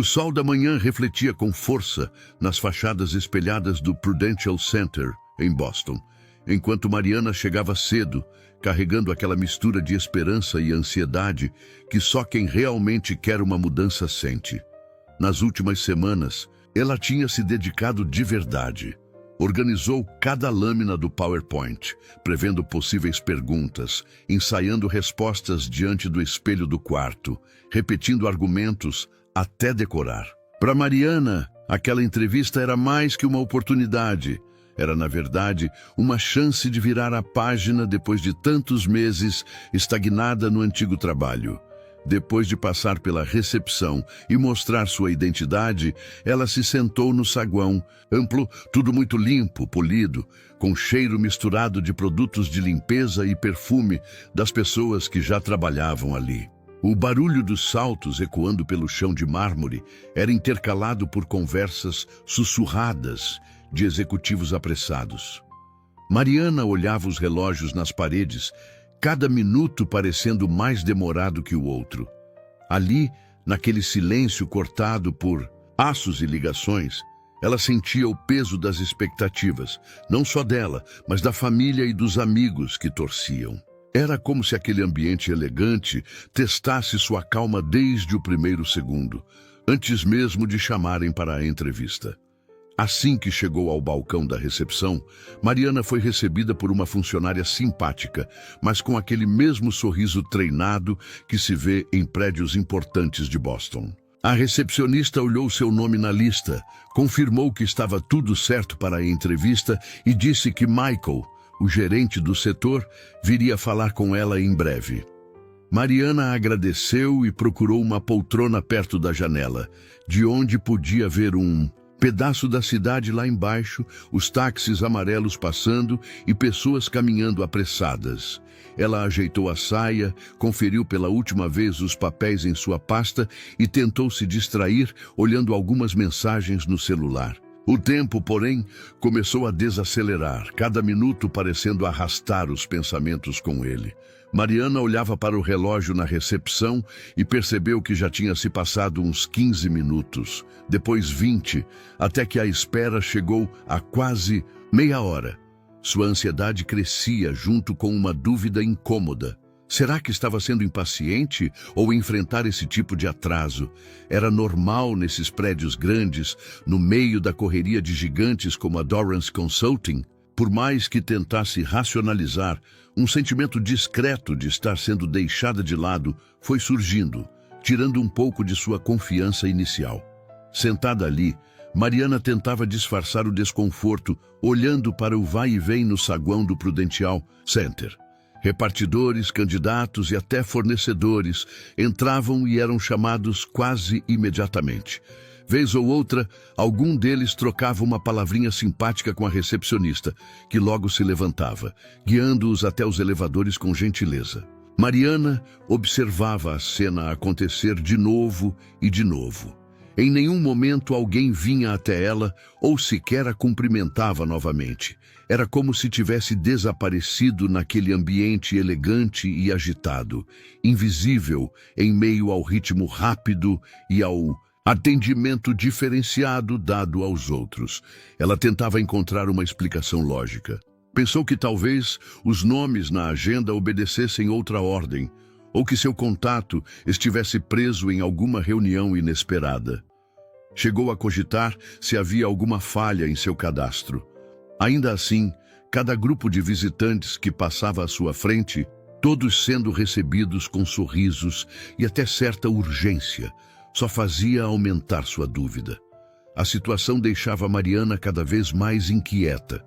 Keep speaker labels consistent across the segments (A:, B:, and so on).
A: O sol da manhã refletia com força nas fachadas espelhadas do Prudential Center, em Boston, enquanto Mariana chegava cedo, carregando aquela mistura de esperança e ansiedade que só quem realmente quer uma mudança sente. Nas últimas semanas, ela tinha se dedicado de verdade. Organizou cada lâmina do PowerPoint, prevendo possíveis perguntas, ensaiando respostas diante do espelho do quarto, repetindo argumentos até decorar. Para Mariana, aquela entrevista era mais que uma oportunidade. Era, na verdade, uma chance de virar a página depois de tantos meses estagnada no antigo trabalho. Depois de passar pela recepção e mostrar sua identidade, ela se sentou no saguão, amplo, tudo muito limpo, polido, com cheiro misturado de produtos de limpeza e perfume das pessoas que já trabalhavam ali. O barulho dos saltos ecoando pelo chão de mármore era intercalado por conversas sussurradas de executivos apressados. Mariana olhava os relógios nas paredes, cada minuto parecendo mais demorado que o outro. Ali, naquele silêncio cortado por aços e ligações, ela sentia o peso das expectativas, não só dela, mas da família e dos amigos que torciam. Era como se aquele ambiente elegante testasse sua calma desde o primeiro segundo, antes mesmo de chamarem para a entrevista. Assim que chegou ao balcão da recepção, Mariana foi recebida por uma funcionária simpática, mas com aquele mesmo sorriso treinado que se vê em prédios importantes de Boston. A recepcionista olhou seu nome na lista, confirmou que estava tudo certo para a entrevista e disse que Michael, o gerente do setor, viria falar com ela em breve. Mariana agradeceu e procurou uma poltrona perto da janela, de onde podia ver um pedaço da cidade lá embaixo, os táxis amarelos passando e pessoas caminhando apressadas. Ela ajeitou a saia, conferiu pela última vez os papéis em sua pasta e tentou se distrair olhando algumas mensagens no celular. O tempo, porém, começou a desacelerar, cada minuto parecendo arrastar os pensamentos com ele. Mariana olhava para o relógio na recepção e percebeu que já tinha se passado uns 15 minutos, depois 20, até que a espera chegou a quase meia hora. Sua ansiedade crescia junto com uma dúvida incômoda. Será que estava sendo impaciente ou enfrentar esse tipo de atraso? Era normal nesses prédios grandes, no meio da correria de gigantes como a Dorrance Consulting? Por mais que tentasse racionalizar, um sentimento discreto de estar sendo deixada de lado foi surgindo, tirando um pouco de sua confiança inicial. Sentada ali, Mariana tentava disfarçar o desconforto, olhando para o vai e vem no saguão do Prudential Center. Repartidores, candidatos e até fornecedores entravam e eram chamados quase imediatamente. Vez ou outra, algum deles trocava uma palavrinha simpática com a recepcionista, que logo se levantava, guiando-os até os elevadores com gentileza. Mariana observava a cena acontecer de novo e de novo. Em nenhum momento alguém vinha até ela ou sequer a cumprimentava novamente. Era como se tivesse desaparecido naquele ambiente elegante e agitado, invisível em meio ao ritmo rápido e ao atendimento diferenciado dado aos outros. Ela tentava encontrar uma explicação lógica. Pensou que talvez os nomes na agenda obedecessem outra ordem, ou que seu contato estivesse preso em alguma reunião inesperada. Chegou a cogitar se havia alguma falha em seu cadastro. Ainda assim, cada grupo de visitantes que passava à sua frente, todos sendo recebidos com sorrisos e até certa urgência, só fazia aumentar sua dúvida. A situação deixava Mariana cada vez mais inquieta.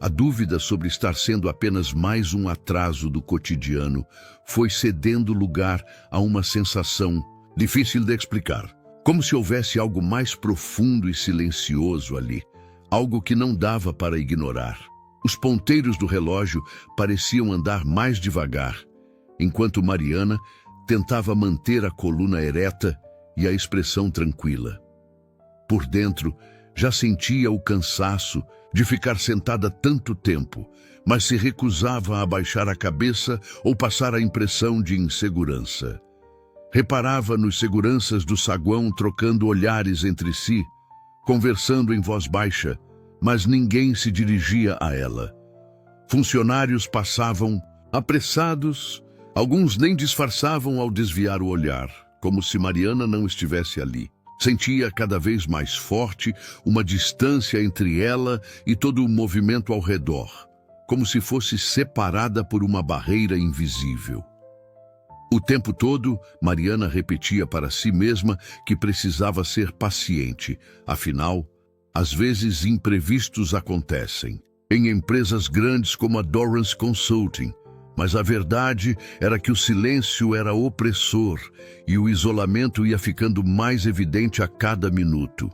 A: A dúvida sobre estar sendo apenas mais um atraso do cotidiano foi cedendo lugar a uma sensação difícil de explicar, como se houvesse algo mais profundo e silencioso ali, algo que não dava para ignorar. Os ponteiros do relógio pareciam andar mais devagar, enquanto Mariana tentava manter a coluna ereta e a expressão tranquila. Por dentro, já sentia o cansaço de ficar sentada tanto tempo, mas se recusava a abaixar a cabeça ou passar a impressão de insegurança. Reparava nos seguranças do saguão trocando olhares entre si, conversando em voz baixa, mas ninguém se dirigia a ela. Funcionários passavam apressados, alguns nem disfarçavam ao desviar o olhar, como se Mariana não estivesse ali. Sentia cada vez mais forte uma distância entre ela e todo o movimento ao redor, como se fosse separada por uma barreira invisível. O tempo todo, Mariana repetia para si mesma que precisava ser paciente, afinal, às vezes imprevistos acontecem, em empresas grandes como a Dorrance Consulting, mas a verdade era que o silêncio era opressor e o isolamento ia ficando mais evidente a cada minuto.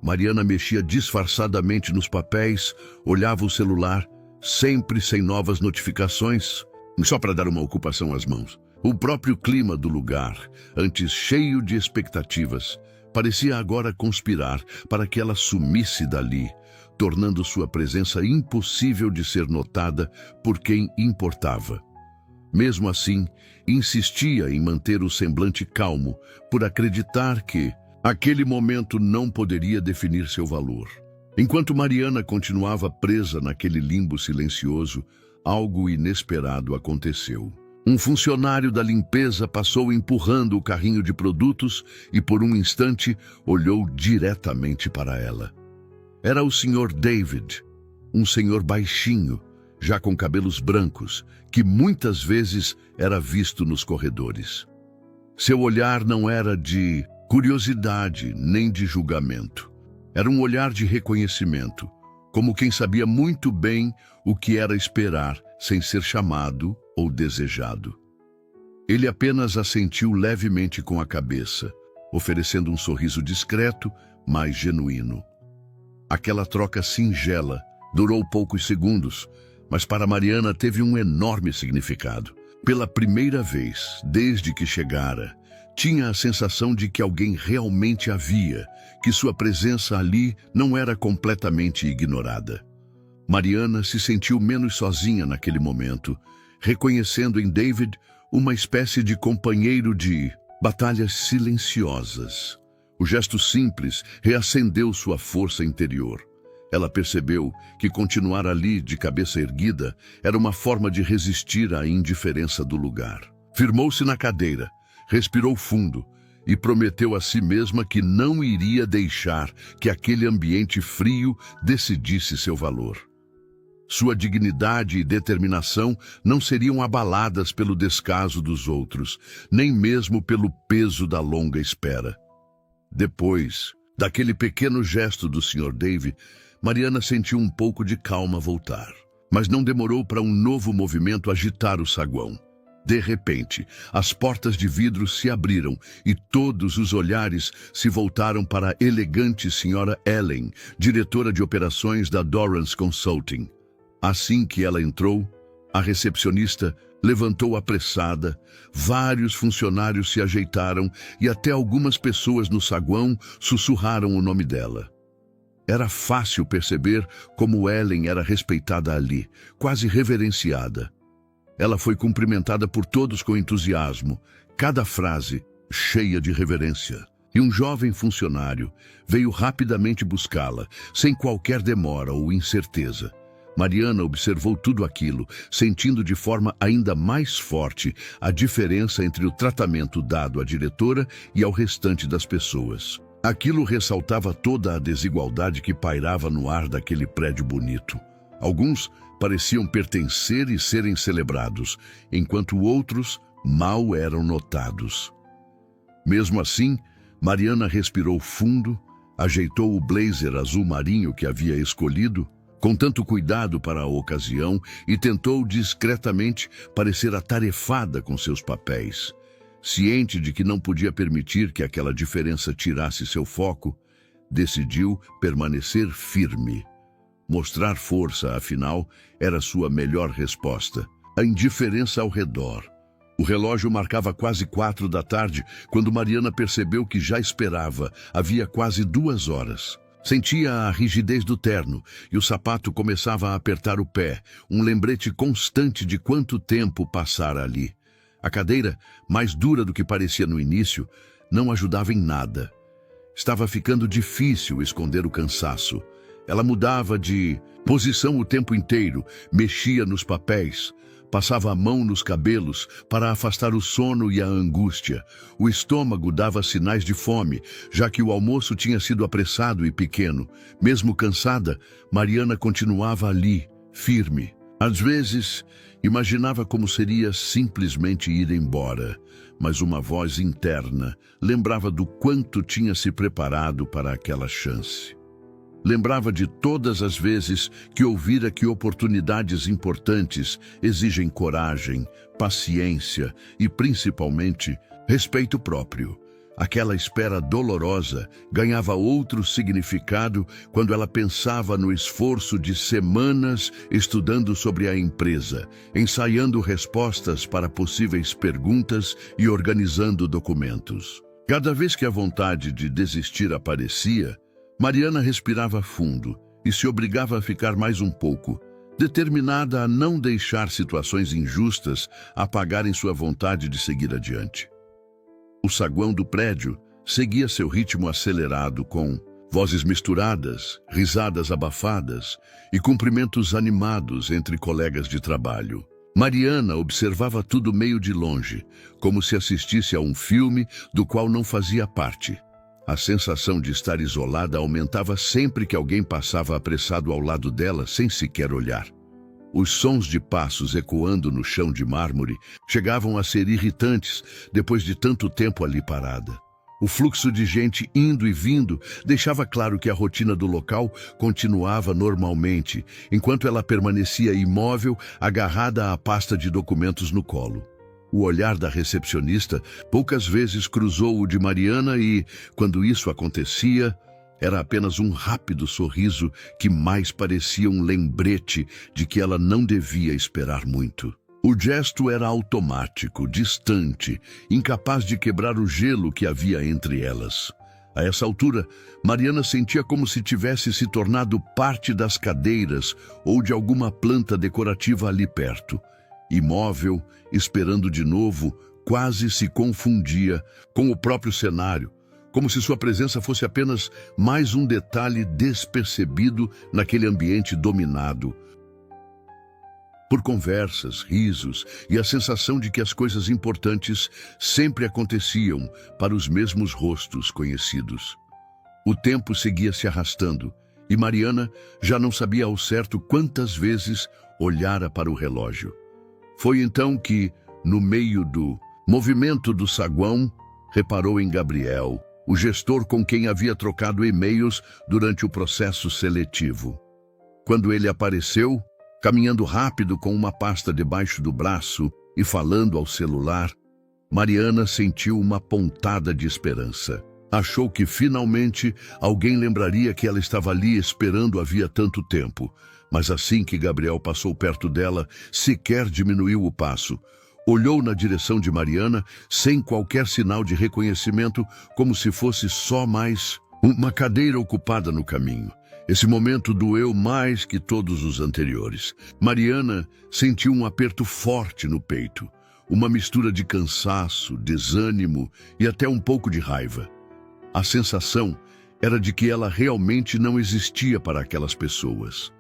A: Mariana mexia disfarçadamente nos papéis, olhava o celular, sempre sem novas notificações, só para dar uma ocupação às mãos. O próprio clima do lugar, antes cheio de expectativas, parecia agora conspirar para que ela sumisse dali, tornando sua presença impossível de ser notada por quem importava. Mesmo assim, insistia em manter o semblante calmo, por acreditar que aquele momento não poderia definir seu valor. Enquanto Mariana continuava presa naquele limbo silencioso, algo inesperado aconteceu. Um funcionário da limpeza passou empurrando o carrinho de produtos e, por um instante, olhou diretamente para ela. Era o Sr. David, um senhor baixinho, já com cabelos brancos, que muitas vezes era visto nos corredores. Seu olhar não era de curiosidade nem de julgamento. Era um olhar de reconhecimento, como quem sabia muito bem o que era esperar sem ser chamado ou desejado. Ele apenas assentiu levemente com a cabeça, oferecendo um sorriso discreto, mas genuíno. Aquela troca singela durou poucos segundos, mas para Mariana teve um enorme significado. Pela primeira vez, desde que chegara, tinha a sensação de que alguém realmente a via, que sua presença ali não era completamente ignorada. Mariana se sentiu menos sozinha naquele momento, reconhecendo em David uma espécie de companheiro de batalhas silenciosas. O gesto simples reacendeu sua força interior. Ela percebeu que continuar ali de cabeça erguida era uma forma de resistir à indiferença do lugar. Firmou-se na cadeira, respirou fundo e prometeu a si mesma que não iria deixar que aquele ambiente frio decidisse seu valor. Sua dignidade e determinação não seriam abaladas pelo descaso dos outros, nem mesmo pelo peso da longa espera. Depois daquele pequeno gesto do Sr. Dave, Mariana sentiu um pouco de calma voltar, mas não demorou para um novo movimento agitar o saguão. De repente, as portas de vidro se abriram e todos os olhares se voltaram para a elegante Sra. Ellen, diretora de operações da Dorrance Consulting. Assim que ela entrou, a recepcionista levantou apressada, vários funcionários se ajeitaram e até algumas pessoas no saguão sussurraram o nome dela. Era fácil perceber como Ellen era respeitada ali, quase reverenciada. Ela foi cumprimentada por todos com entusiasmo, cada frase cheia de reverência. E um jovem funcionário veio rapidamente buscá-la, sem qualquer demora ou incerteza. Mariana observou tudo aquilo, sentindo de forma ainda mais forte a diferença entre o tratamento dado à diretora e ao restante das pessoas. Aquilo ressaltava toda a desigualdade que pairava no ar daquele prédio bonito. Alguns pareciam pertencer e serem celebrados, enquanto outros mal eram notados. Mesmo assim, Mariana respirou fundo, ajeitou o blazer azul marinho que havia escolhido, com tanto cuidado para a ocasião, e tentou discretamente parecer atarefada com seus papéis. Ciente de que não podia permitir que aquela diferença tirasse seu foco, decidiu permanecer firme. Mostrar força, afinal, era sua melhor resposta. A indiferença ao redor. O relógio marcava quase 4 da tarde, quando Mariana percebeu que já esperava. Havia quase 2 horas. Sentia a rigidez do terno e o sapato começava a apertar o pé, um lembrete constante de quanto tempo passara ali. A cadeira, mais dura do que parecia no início, não ajudava em nada. Estava ficando difícil esconder o cansaço. Ela mudava de posição o tempo inteiro, mexia nos papéis, passava a mão nos cabelos para afastar o sono e a angústia. O estômago dava sinais de fome, já que o almoço tinha sido apressado e pequeno. Mesmo cansada, Mariana continuava ali, firme. Às vezes, imaginava como seria simplesmente ir embora, mas uma voz interna lembrava do quanto tinha se preparado para aquela chance. Lembrava de todas as vezes que ouvira que oportunidades importantes exigem coragem, paciência e, principalmente, respeito próprio. Aquela espera dolorosa ganhava outro significado quando ela pensava no esforço de semanas estudando sobre a empresa, ensaiando respostas para possíveis perguntas e organizando documentos. Cada vez que a vontade de desistir aparecia, Mariana respirava fundo e se obrigava a ficar mais um pouco, determinada a não deixar situações injustas apagarem sua vontade de seguir adiante. O saguão do prédio seguia seu ritmo acelerado com vozes misturadas, risadas abafadas e cumprimentos animados entre colegas de trabalho. Mariana observava tudo meio de longe, como se assistisse a um filme do qual não fazia parte. A sensação de estar isolada aumentava sempre que alguém passava apressado ao lado dela sem sequer olhar. Os sons de passos ecoando no chão de mármore chegavam a ser irritantes depois de tanto tempo ali parada. O fluxo de gente indo e vindo deixava claro que a rotina do local continuava normalmente, enquanto ela permanecia imóvel, agarrada à pasta de documentos no colo. O olhar da recepcionista poucas vezes cruzou o de Mariana e, quando isso acontecia, era apenas um rápido sorriso que mais parecia um lembrete de que ela não devia esperar muito. O gesto era automático, distante, incapaz de quebrar o gelo que havia entre elas. A essa altura, Mariana sentia como se tivesse se tornado parte das cadeiras ou de alguma planta decorativa ali perto. Imóvel, esperando de novo, quase se confundia com o próprio cenário, como se sua presença fosse apenas mais um detalhe despercebido naquele ambiente dominado por conversas, risos e a sensação de que as coisas importantes sempre aconteciam para os mesmos rostos conhecidos. O tempo seguia se arrastando e Mariana já não sabia ao certo quantas vezes olhara para o relógio. Foi então que, no meio do movimento do saguão, reparou em Gabriel, o gestor com quem havia trocado e-mails durante o processo seletivo. Quando ele apareceu, caminhando rápido com uma pasta debaixo do braço e falando ao celular, Mariana sentiu uma pontada de esperança. Achou que finalmente alguém lembraria que ela estava ali esperando havia tanto tempo. Mas assim que Gabriel passou perto dela, sequer diminuiu o passo. Olhou na direção de Mariana, sem qualquer sinal de reconhecimento, como se fosse só mais uma cadeira ocupada no caminho. Esse momento doeu mais que todos os anteriores. Mariana sentiu um aperto forte no peito, uma mistura de cansaço, desânimo e até um pouco de raiva. A sensação era de que ela realmente não existia para aquelas pessoas.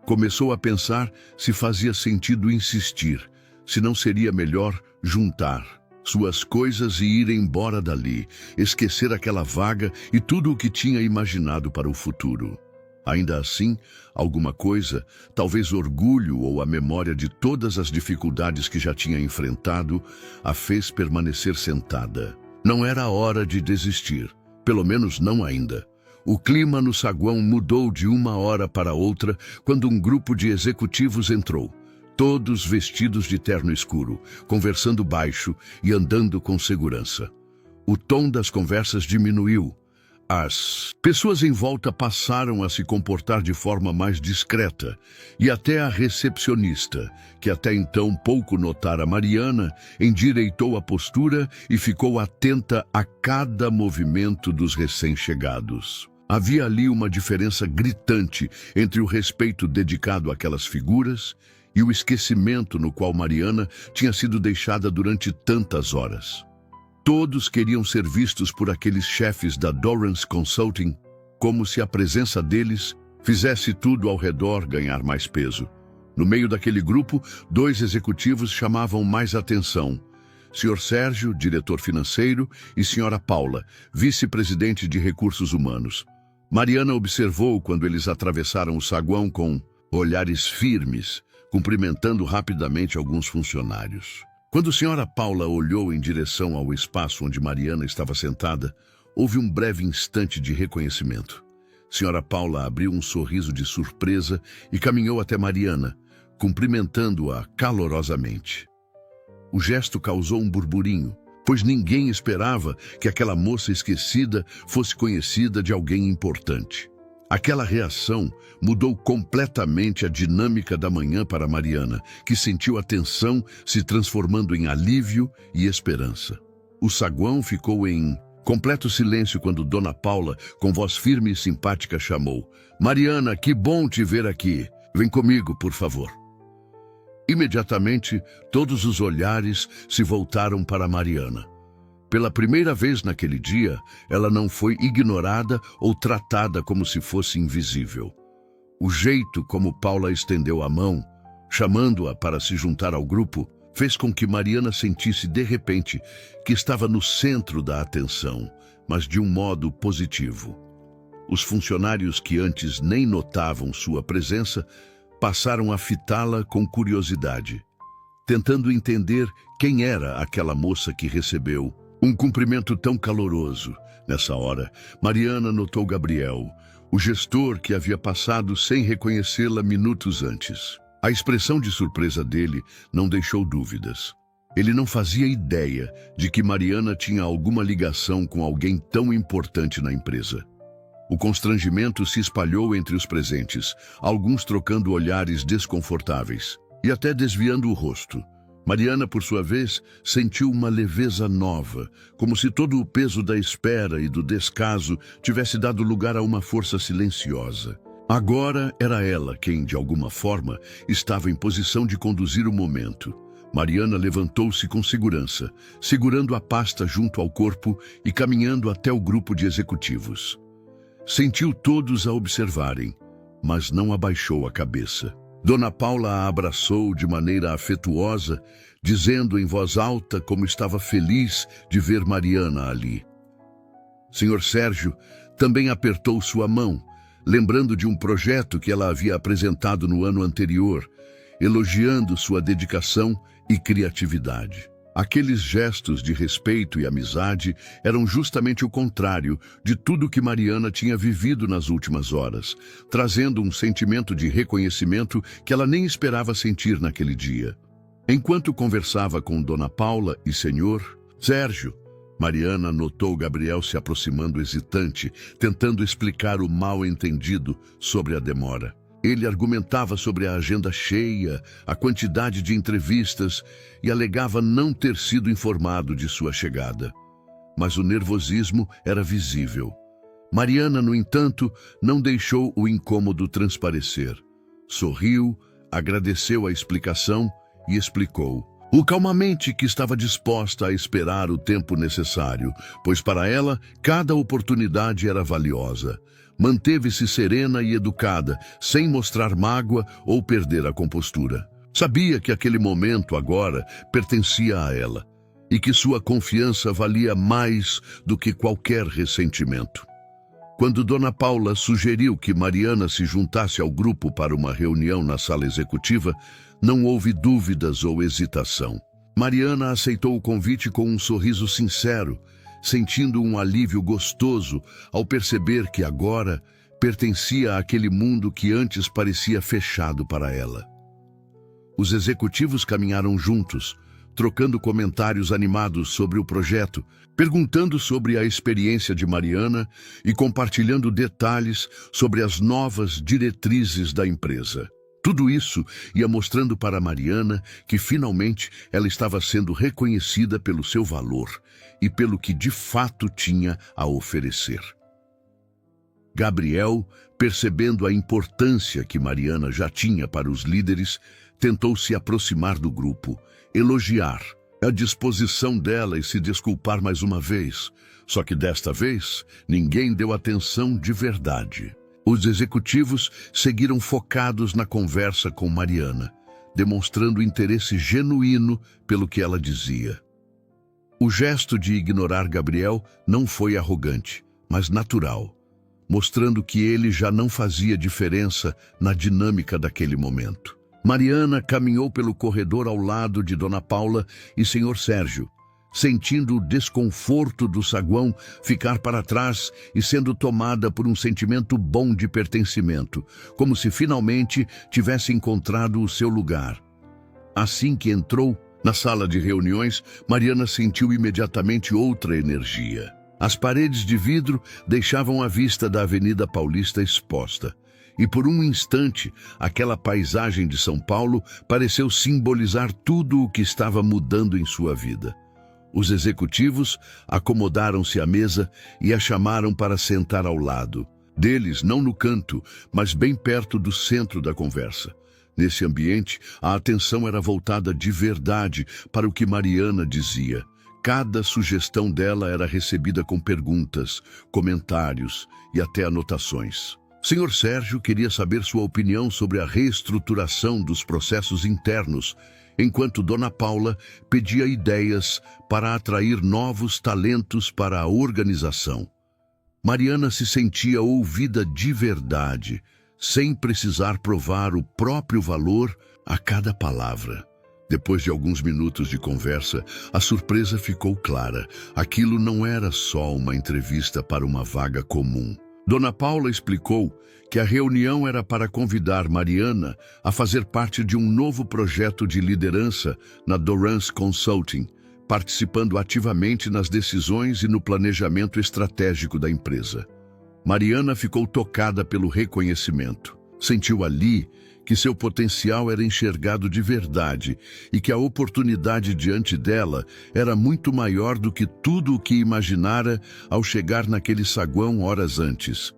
A: Começou a pensar se fazia sentido insistir, se não seria melhor juntar suas coisas e ir embora dali, esquecer aquela vaga e tudo o que tinha imaginado para o futuro. Ainda assim, alguma coisa, talvez orgulho ou a memória de todas as dificuldades que já tinha enfrentado, a fez permanecer sentada. Não era a hora de desistir, pelo menos não ainda. O clima no saguão mudou de uma hora para outra quando um grupo de executivos entrou, todos vestidos de terno escuro, conversando baixo e andando com segurança. O tom das conversas diminuiu. As pessoas em volta passaram a se comportar de forma mais discreta e até a recepcionista, que até então pouco notara Mariana, endireitou a postura e ficou atenta a cada movimento dos recém-chegados. Havia ali uma diferença gritante entre o respeito dedicado àquelas figuras e o esquecimento no qual Mariana tinha sido deixada durante tantas horas. Todos queriam ser vistos por aqueles chefes da Dorrance Consulting, como se a presença deles fizesse tudo ao redor ganhar mais peso. No meio daquele grupo, 2 executivos chamavam mais atenção: Sr. Sérgio, diretor financeiro, e Sra. Paula, vice-presidente de recursos humanos. Mariana observou quando eles atravessaram o saguão com olhares firmes, cumprimentando rapidamente alguns funcionários. Quando Sra. Paula olhou em direção ao espaço onde Mariana estava sentada, houve um breve instante de reconhecimento. Sra. Paula abriu um sorriso de surpresa e caminhou até Mariana, cumprimentando-a calorosamente. O gesto causou um burburinho, pois ninguém esperava que aquela moça esquecida fosse conhecida de alguém importante. Aquela reação mudou completamente a dinâmica da manhã para Mariana, que sentiu a tensão se transformando em alívio e esperança. O saguão ficou em completo silêncio quando Dona Paula, com voz firme e simpática, chamou: "Mariana, que bom te ver aqui. Vem comigo, por favor." Imediatamente, todos os olhares se voltaram para Mariana. Pela primeira vez naquele dia, ela não foi ignorada ou tratada como se fosse invisível. O jeito como Paula estendeu a mão, chamando-a para se juntar ao grupo, fez com que Mariana sentisse de repente que estava no centro da atenção, mas de um modo positivo. Os funcionários que antes nem notavam sua presença passaram a fitá-la com curiosidade, tentando entender quem era aquela moça que recebeu um cumprimento tão caloroso. Nessa hora, Mariana notou Gabriel, o gestor que havia passado sem reconhecê-la minutos antes. A expressão de surpresa dele não deixou dúvidas. Ele não fazia ideia de que Mariana tinha alguma ligação com alguém tão importante na empresa. O constrangimento se espalhou entre os presentes, alguns trocando olhares desconfortáveis e até desviando o rosto. Mariana, por sua vez, sentiu uma leveza nova, como se todo o peso da espera e do descaso tivesse dado lugar a uma força silenciosa. Agora era ela quem, de alguma forma, estava em posição de conduzir o momento. Mariana levantou-se com segurança, segurando a pasta junto ao corpo e caminhando até o grupo de executivos. Sentiu todos a observarem, mas não abaixou a cabeça. Dona Paula a abraçou de maneira afetuosa, dizendo em voz alta como estava feliz de ver Mariana ali. Sr. Sérgio também apertou sua mão, lembrando de um projeto que ela havia apresentado no ano anterior, elogiando sua dedicação e criatividade. Aqueles gestos de respeito e amizade eram justamente o contrário de tudo que Mariana tinha vivido nas últimas horas, trazendo um sentimento de reconhecimento que ela nem esperava sentir naquele dia. Enquanto conversava com Dona Paula e Sr. Sérgio, Mariana notou Gabriel se aproximando hesitante, tentando explicar o mal-entendido sobre a demora. Ele argumentava sobre a agenda cheia, a quantidade de entrevistas e alegava não ter sido informado de sua chegada. Mas o nervosismo era visível. Mariana, no entanto, não deixou o incômodo transparecer. Sorriu, agradeceu a explicação e explicou calmamente que estava disposta a esperar o tempo necessário, pois para ela cada oportunidade era valiosa. Manteve-se serena e educada, sem mostrar mágoa ou perder a compostura. Sabia que aquele momento agora pertencia a ela e que sua confiança valia mais do que qualquer ressentimento. Quando Dona Paula sugeriu que Mariana se juntasse ao grupo para uma reunião na sala executiva, não houve dúvidas ou hesitação. Mariana aceitou o convite com um sorriso sincero, sentindo um alívio gostoso ao perceber que agora pertencia àquele mundo que antes parecia fechado para ela. Os executivos caminharam juntos, trocando comentários animados sobre o projeto, perguntando sobre a experiência de Mariana e compartilhando detalhes sobre as novas diretrizes da empresa. Tudo isso ia mostrando para Mariana que finalmente ela estava sendo reconhecida pelo seu valor e pelo que de fato tinha a oferecer. Gabriel, percebendo a importância que Mariana já tinha para os líderes, tentou se aproximar do grupo, elogiar a disposição dela e se desculpar mais uma vez. Só que desta vez, ninguém deu atenção de verdade. Os executivos seguiram focados na conversa com Mariana, demonstrando interesse genuíno pelo que ela dizia. O gesto de ignorar Gabriel não foi arrogante, mas natural, mostrando que ele já não fazia diferença na dinâmica daquele momento. Mariana caminhou pelo corredor ao lado de Dona Paula e Senhor Sérgio, sentindo o desconforto do saguão ficar para trás e sendo tomada por um sentimento bom de pertencimento, como se finalmente tivesse encontrado o seu lugar. Assim que entrou na sala de reuniões, Mariana sentiu imediatamente outra energia. As paredes de vidro deixavam a vista da Avenida Paulista exposta, e por um instante aquela paisagem de São Paulo pareceu simbolizar tudo o que estava mudando em sua vida. Os executivos acomodaram-se à mesa e a chamaram para sentar ao lado deles, não no canto, mas bem perto do centro da conversa. Nesse ambiente, a atenção era voltada de verdade para o que Mariana dizia. Cada sugestão dela era recebida com perguntas, comentários e até anotações. Senhor Sérgio queria saber sua opinião sobre a reestruturação dos processos internos, enquanto Dona Paula pedia ideias para atrair novos talentos para a organização. Mariana se sentia ouvida de verdade, sem precisar provar o próprio valor a cada palavra. Depois de alguns minutos de conversa, a surpresa ficou clara. Aquilo não era só uma entrevista para uma vaga comum. Dona Paula explicou que a reunião era para convidar Mariana a fazer parte de um novo projeto de liderança na Dorrance Consulting, participando ativamente nas decisões e no planejamento estratégico da empresa. Mariana ficou tocada pelo reconhecimento. Sentiu ali que seu potencial era enxergado de verdade e que a oportunidade diante dela era muito maior do que tudo o que imaginara ao chegar naquele saguão horas antes.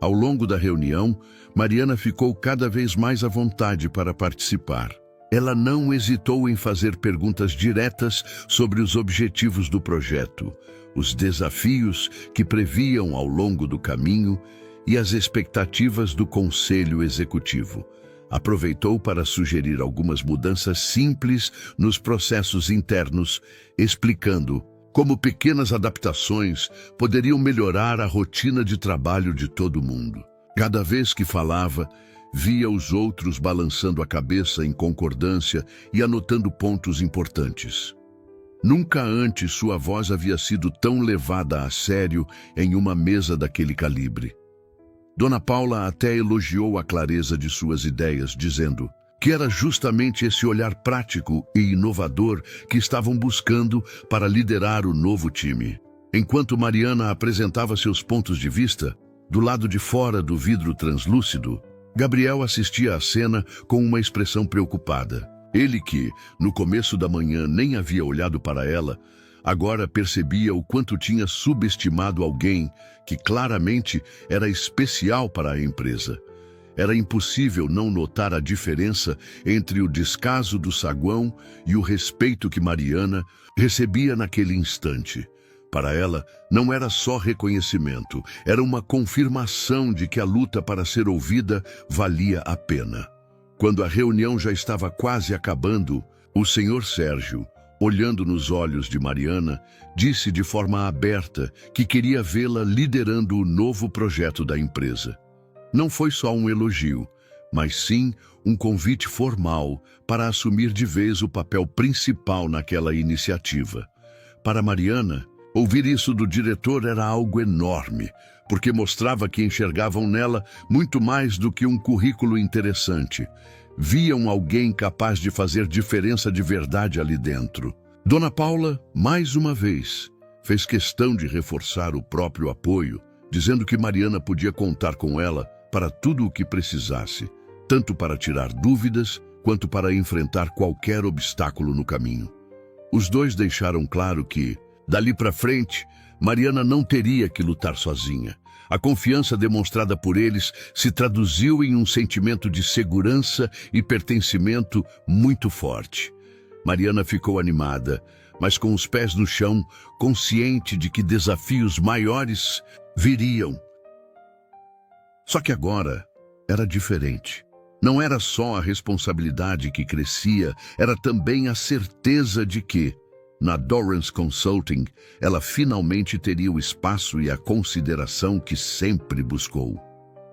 A: Ao longo da reunião, Mariana ficou cada vez mais à vontade para participar. Ela não hesitou em fazer perguntas diretas sobre os objetivos do projeto, os desafios que previam ao longo do caminho e as expectativas do Conselho Executivo. Aproveitou para sugerir algumas mudanças simples nos processos internos, explicando como pequenas adaptações poderiam melhorar a rotina de trabalho de todo mundo. Cada vez que falava, via os outros balançando a cabeça em concordância e anotando pontos importantes. Nunca antes sua voz havia sido tão levada a sério em uma mesa daquele calibre. Dona Paula até elogiou a clareza de suas ideias, dizendo que era justamente esse olhar prático e inovador que estavam buscando para liderar o novo time. Enquanto Mariana apresentava seus pontos de vista, do lado de fora do vidro translúcido, Gabriel assistia à cena com uma expressão preocupada. Ele que, no começo da manhã, nem havia olhado para ela, agora percebia o quanto tinha subestimado alguém que claramente era especial para a empresa. Era impossível não notar a diferença entre o descaso do saguão e o respeito que Mariana recebia naquele instante. Para ela, não era só reconhecimento, era uma confirmação de que a luta para ser ouvida valia a pena. Quando a reunião já estava quase acabando, o senhor Sérgio, olhando nos olhos de Mariana, disse de forma aberta que queria vê-la liderando o novo projeto da empresa. Não foi só um elogio, mas sim um convite formal para assumir de vez o papel principal naquela iniciativa. Para Mariana, ouvir isso do diretor era algo enorme, porque mostrava que enxergavam nela muito mais do que um currículo interessante. Viam alguém capaz de fazer diferença de verdade ali dentro. Dona Paula, mais uma vez, fez questão de reforçar o próprio apoio, dizendo que Mariana podia contar com ela para tudo o que precisasse, tanto para tirar dúvidas quanto para enfrentar qualquer obstáculo no caminho. Os dois deixaram claro que, dali para frente, Mariana não teria que lutar sozinha, A confiança demonstrada por eles se traduziu em um sentimento de segurança e pertencimento muito forte. Mariana ficou animada, mas com os pés no chão, consciente de que desafios maiores viriam. Só que agora era diferente. Não era só a responsabilidade que crescia, era também a certeza de que, na Dorrance Consulting, ela finalmente teria o espaço e a consideração que sempre buscou.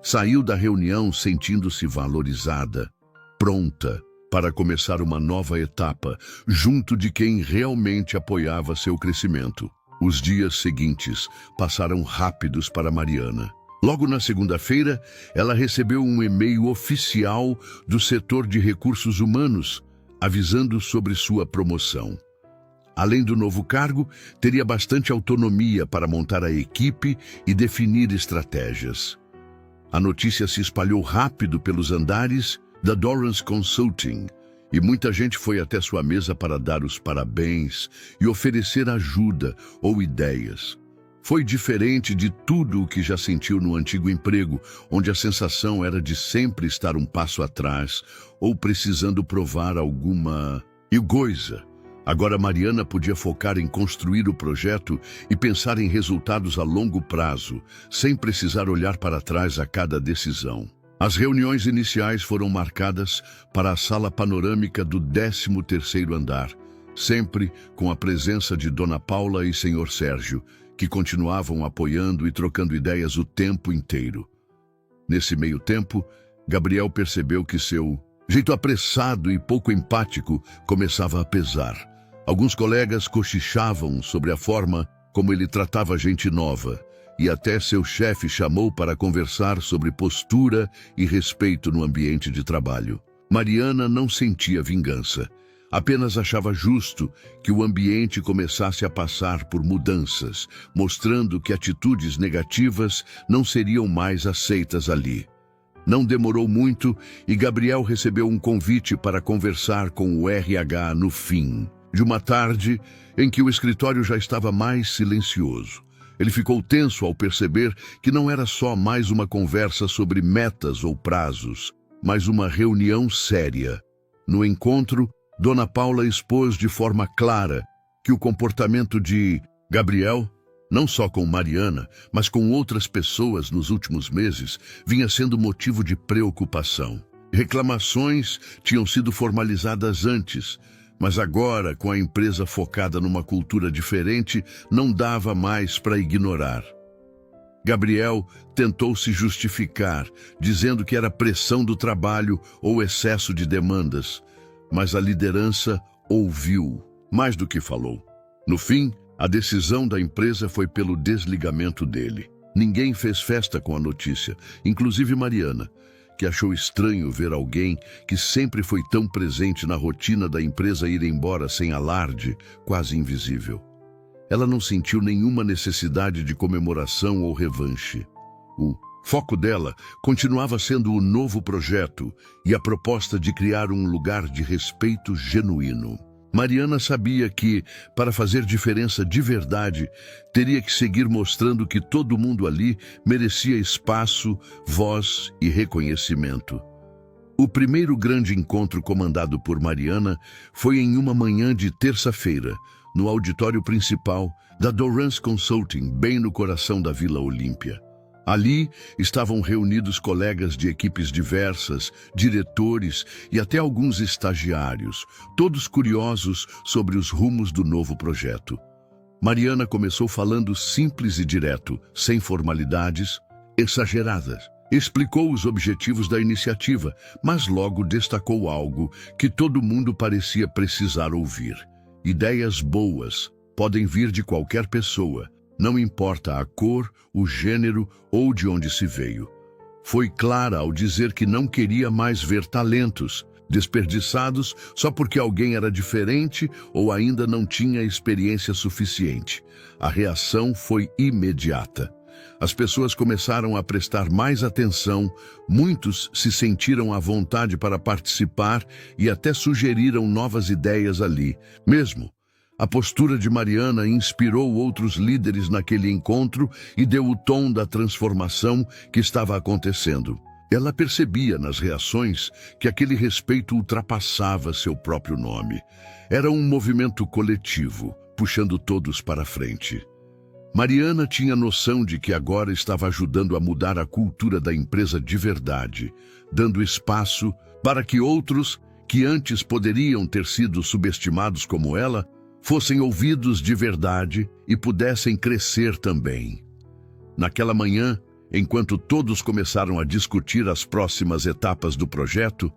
A: Saiu da reunião sentindo-se valorizada, pronta para começar uma nova etapa, junto de quem realmente apoiava seu crescimento. Os dias seguintes passaram rápidos para Mariana. Logo na segunda-feira, ela recebeu um e-mail oficial do setor de recursos humanos, avisando sobre sua promoção. Além do novo cargo, teria bastante autonomia para montar a equipe e definir estratégias. A notícia se espalhou rápido pelos andares da Dorrance Consulting, e muita gente foi até sua mesa para dar os parabéns e oferecer ajuda ou ideias. Foi diferente de tudo o que já sentiu no antigo emprego, onde a sensação era de sempre estar um passo atrás ou precisando provar alguma coisa. Agora Mariana podia focar em construir o projeto e pensar em resultados a longo prazo, sem precisar olhar para trás a cada decisão. As reuniões iniciais foram marcadas para a sala panorâmica do 13º andar, sempre com a presença de Dona Paula e Sr. Sérgio, que continuavam apoiando e trocando ideias o tempo inteiro. Nesse meio tempo, Gabriel percebeu que seu jeito apressado e pouco empático começava a pesar. Alguns colegas cochichavam sobre a forma como ele tratava gente nova, e até seu chefe chamou para conversar sobre postura e respeito no ambiente de trabalho. Mariana não sentia vingança, apenas achava justo que o ambiente começasse a passar por mudanças, mostrando que atitudes negativas não seriam mais aceitas ali. Não demorou muito e Gabriel recebeu um convite para conversar com o RH no fim de uma tarde em que o escritório já estava mais silencioso. Ele ficou tenso ao perceber que não era só mais uma conversa sobre metas ou prazos, mas uma reunião séria. No encontro, Dona Paula expôs de forma clara que o comportamento de Gabriel, não só com Mariana, mas com outras pessoas nos últimos meses, vinha sendo motivo de preocupação. Reclamações tinham sido formalizadas antes, mas agora, com a empresa focada numa cultura diferente, não dava mais para ignorar. Gabriel tentou se justificar, dizendo que era pressão do trabalho ou excesso de demandas, mas a liderança ouviu mais do que falou. No fim, a decisão da empresa foi pelo desligamento dele. Ninguém fez festa com a notícia, inclusive Mariana, que achou estranho ver alguém que sempre foi tão presente na rotina da empresa ir embora sem alarde, quase invisível. Ela não sentiu nenhuma necessidade de comemoração ou revanche. O foco dela continuava sendo o novo projeto e a proposta de criar um lugar de respeito genuíno. Mariana sabia que, para fazer diferença de verdade, teria que seguir mostrando que todo mundo ali merecia espaço, voz e reconhecimento. O primeiro grande encontro comandado por Mariana foi em uma manhã de terça-feira, no auditório principal da Dorrance Consulting, bem no coração da Vila Olímpia. Ali estavam reunidos colegas de equipes diversas, diretores e até alguns estagiários, todos curiosos sobre os rumos do novo projeto. Mariana começou falando simples e direto, sem formalidades exageradas. Explicou os objetivos da iniciativa, mas logo destacou algo que todo mundo parecia precisar ouvir. Ideias boas podem vir de qualquer pessoa, não importa a cor, o gênero ou de onde se veio. Foi clara ao dizer que não queria mais ver talentos desperdiçados só porque alguém era diferente ou ainda não tinha experiência suficiente. A reação foi imediata. As pessoas começaram a prestar mais atenção, muitos se sentiram à vontade para participar e até sugeriram novas ideias ali. Mesmo, A postura de Mariana inspirou outros líderes naquele encontro e deu o tom da transformação que estava acontecendo. Ela percebia nas reações que aquele respeito ultrapassava seu próprio nome. Era um movimento coletivo, puxando todos para frente. Mariana tinha noção de que agora estava ajudando a mudar a cultura da empresa de verdade, dando espaço para que outros, que antes poderiam ter sido subestimados como ela, fossem ouvidos de verdade e pudessem crescer também. Naquela manhã, enquanto todos começaram a discutir as próximas etapas do projeto,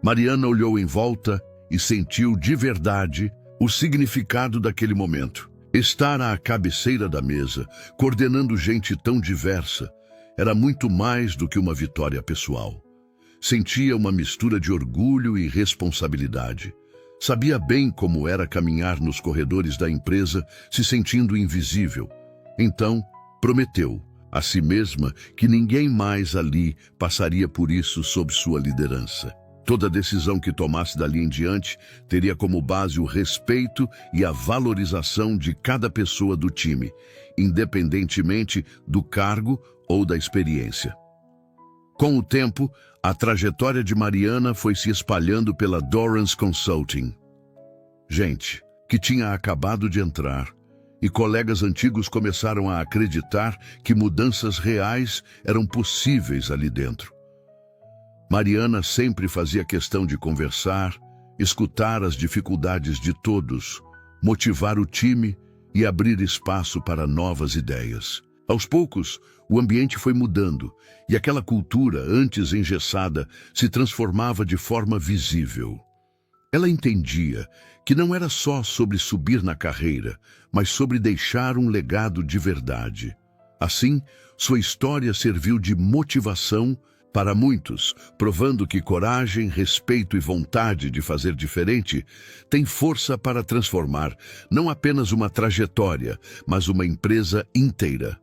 A: Mariana olhou em volta e sentiu de verdade o significado daquele momento. Estar à cabeceira da mesa, coordenando gente tão diversa, era muito mais do que uma vitória pessoal. Sentia uma mistura de orgulho e responsabilidade. Sabia bem como era caminhar nos corredores da empresa, se sentindo invisível. Então, prometeu a si mesma que ninguém mais ali passaria por isso sob sua liderança. Toda decisão que tomasse dali em diante teria como base o respeito e a valorização de cada pessoa do time, independentemente do cargo ou da experiência. Com o tempo, a trajetória de Mariana foi se espalhando pela Dorrance Consulting. Gente que tinha acabado de entrar e colegas antigos começaram a acreditar que mudanças reais eram possíveis ali dentro. Mariana sempre fazia questão de conversar, escutar as dificuldades de todos, motivar o time e abrir espaço para novas ideias. Aos poucos, o ambiente foi mudando e aquela cultura, antes engessada, se transformava de forma visível. Ela entendia que não era só sobre subir na carreira, mas sobre deixar um legado de verdade. Assim, sua história serviu de motivação para muitos, provando que coragem, respeito e vontade de fazer diferente têm força para transformar não apenas uma trajetória, mas uma empresa inteira.